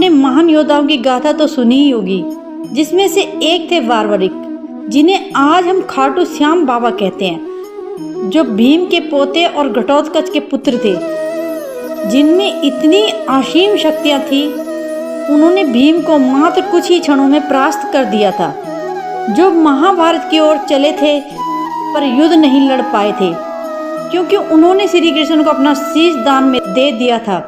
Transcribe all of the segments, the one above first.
आपने महान योद्धाओं की गाथा तो सुनी ही होगी, जिसमें से एक थे बारबरिक, जिन्हें आज हम खाटू श्याम बाबा कहते हैं, जो भीम के पोते और घटोत्कच के पुत्र थे, जिनमें इतनी असीम शक्तियां थी। उन्होंने भीम को मात्र कुछ ही क्षणों में परास्त कर दिया था। जो महाभारत की ओर चले थे पर युद्ध नहीं लड़ पाए थे, क्योंकि उन्होंने श्री कृष्ण को अपना शीश दान में दे दिया था,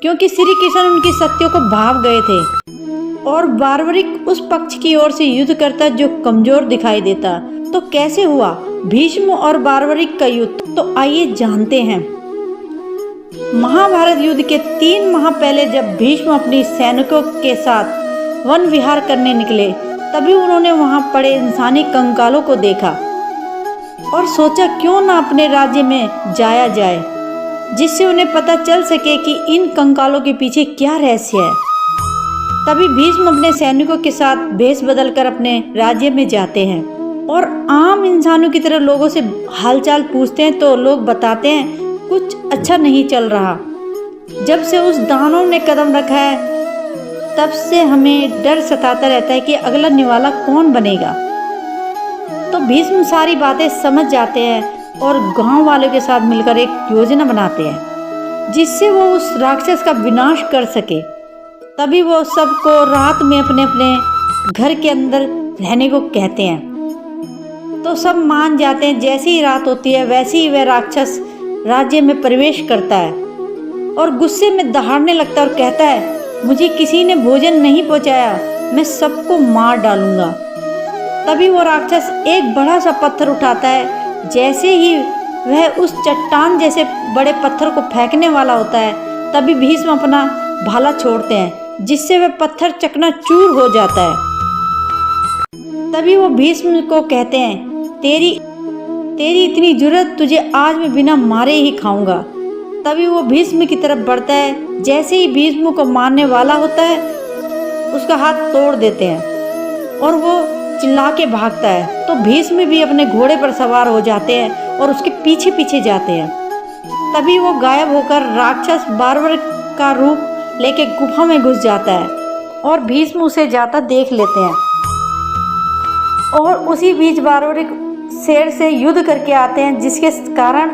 क्योंकि श्री कृष्ण उनकी शक्तियों को भाव गए थे। और बारबरिक उस पक्ष की ओर से युद्ध करता जो कमजोर दिखाई देता। तो कैसे हुआ भीष्म और बारबरिक का युद्ध, तो आइए जानते हैं। महाभारत युद्ध के 3 माह पहले जब भीष्म अपनी सैनिकों के साथ वन विहार करने निकले, तभी उन्होंने वहां पड़े इंसानी कंकालों को देखा और सोचा क्यों ना अपने राज्य में जाया जाए, जिससे उन्हें पता चल सके कि इन कंकालों के पीछे क्या रहस्य है। तभी भीष्म अपने सैनिकों के साथ भेष बदलकर अपने राज्य में जाते हैं और आम इंसानों की तरह लोगों से हालचाल पूछते हैं। तो लोग बताते हैं कुछ अच्छा नहीं चल रहा। जब से उस दानव ने कदम रखा है, तब से हमें डर सताता रहता है कि अगला निवाला कौन बनेगा। तो भीष्म सारी बातें समझ जाते हैं और गांव वालों के साथ मिलकर एक योजना बनाते हैं, जिससे वो उस राक्षस का विनाश कर सके। तभी वो सबको रात में अपने अपने घर के अंदर रहने को कहते हैं। तो सब मान जाते हैं। जैसे ही रात होती है, वैसे ही वह राक्षस राज्य में प्रवेश करता है और गुस्से में दहाड़ने लगता है और कहता है, मुझे किसी ने भोजन नहीं पहुंचाया, मैं सबको मार डालूंगा। तभी वो राक्षस एक बड़ा सा पत्थर उठाता है। जैसे ही वह उस चट्टान जैसे बड़े पत्थर को फेंकने वाला होता है, तभी भीष्म अपना भाला छोड़ते हैं, जिससे वह पत्थर चकनाचूर हो जाता है। तभी वो भीष्म को कहते हैं, तेरी इतनी जुर्रत, तुझे आज मैं बिना मारे ही खाऊंगा। तभी वो भीष्म की तरफ बढ़ता है। जैसे ही भीष्म को मारने वाला होता है, उसका हाथ तोड़ देते हैं और वो चिल्ला के भागता है। तो भीष्म भी अपने घोड़े पर सवार हो जाते हैं और उसके पीछे पीछे जाते हैं। तभी वो गायब होकर राक्षस बारबरिक का रूप लेके गुफा में घुस जाता है और भीष्म उसे जाता देख लेते हैं। और उसी बीच बारबरिक शेर से युद्ध करके आते हैं, जिसके कारण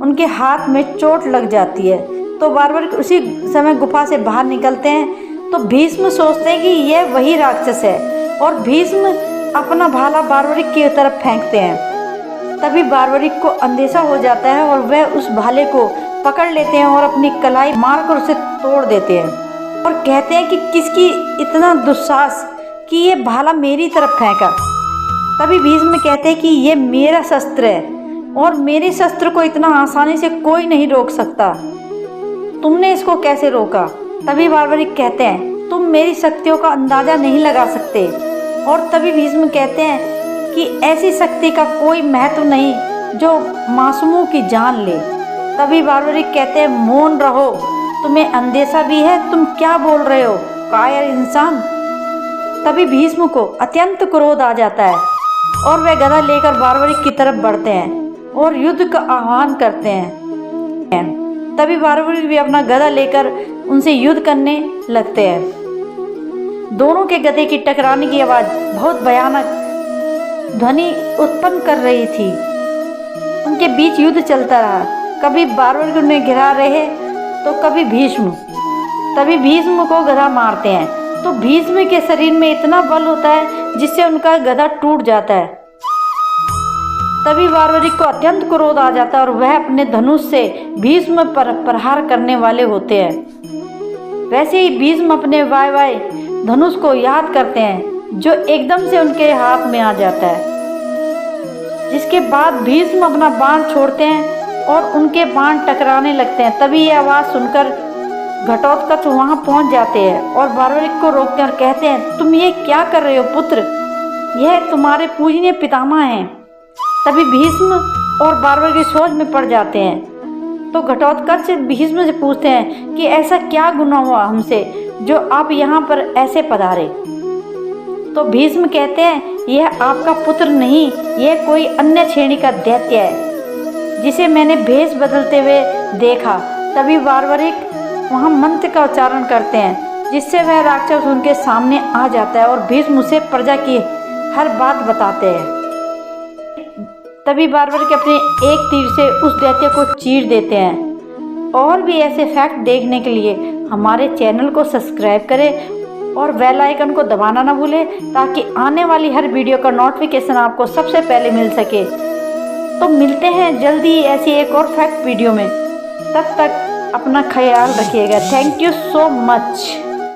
उनके हाथ में चोट लग जाती है। तो बारबरिक उसी समय गुफा से बाहर निकलते हैं। तो भीष्म सोचते हैं कि यह वही राक्षस है और भीष्म अपना भाला बारबरिक की तरफ फेंकते हैं। तभी बारबरिक को अंदेशा हो जाता है और वह उस भाले को पकड़ लेते हैं और अपनी कलाई मारकर उसे तोड़ देते हैं और कहते हैं कि किसकी इतना दुस्साहस कि ये भाला मेरी तरफ फेंका। तभी भीष्म कहते हैं कि ये मेरा शस्त्र है और मेरे शस्त्र को इतना आसानी से कोई नहीं रोक सकता, तुमने इसको कैसे रोका। तभी बारबरिक कहते हैं, तुम मेरी शक्तियों का अंदाजा नहीं लगा सकते। और तभी भीष्म कहते हैं कि ऐसी शक्ति का कोई महत्व नहीं जो मासूमों की जान ले। तभी बारबरिक कहते हैं, मौन रहो, तुम्हें अंदेशा भी है, तुम क्या बोल रहे हो कायर इंसान। तभी भीष्म को अत्यंत क्रोध आ जाता है और वह गदा लेकर बारबरिक की तरफ बढ़ते हैं और युद्ध का आह्वान करते हैं। तभी बारबरिक भी अपना गदा लेकर उनसे युद्ध करने लगते हैं। दोनों के गदे की टकराने की आवाज बहुत भयानक ध्वनि उत्पन्न कर रही थी। उनके बीच युद्ध चलता रहा। कभी बारबरिक उन्हें गिरा रहे तो कभी भीष्म। तभी भीष्म को गदा मारते हैं तो भीष्म के शरीर में इतना बल होता है जिससे उनका गदा टूट जाता है। तभी बारबरिक को अत्यंत क्रोध आ जाता है और वह अपने धनुष से भीष्म पर प्रहार करने वाले होते हैं। वैसे ही भीष्म अपने वाय धनुष को याद करते हैं, जो एकदम से उनके हाथ में आ जाता है। जिसके बाद भीष्म अपना बाण छोड़ते हैं और उनके बाण टकराने लगते हैं। तभी ये आवाज़ सुनकर घटोत्कच वहाँ पहुँच जाते हैं और बारबरिक को रोकते हैं और कहते हैं, तुम ये क्या कर रहे हो पुत्र, यह तुम्हारे पूजनीय पितामह हैं। तभी भीष्म और बारबरिक सोच में पड़ जाते हैं। तो घटोत्कच भीष्म से पूछते हैं कि ऐसा क्या गुनाह हुआ हमसे जो आप यहाँ पर ऐसे पधारे। तो भीष्म कहते हैं, यह आपका पुत्र नहीं, यह कोई अन्य श्रेणी का दैत्य है जिसे मैंने भेष बदलते हुए देखा। तभी बारबरिक वहाँ मंत्र का उच्चारण करते हैं जिससे वह राक्षस उनके सामने आ जाता है और भीष्म उसे प्रजा की हर बात बताते हैं। तभी बार्बर के अपने एक तीर से उस दैत्य को चीर देते हैं। और भी ऐसे फैक्ट देखने के लिए हमारे चैनल को सब्सक्राइब करें और बेल आइकन को दबाना ना भूलें, ताकि आने वाली हर वीडियो का नोटिफिकेशन आपको सबसे पहले मिल सके। तो मिलते हैं जल्दी ऐसी एक और फैक्ट वीडियो में। तब तक अपना ख्याल रखिएगा। Thank you so much.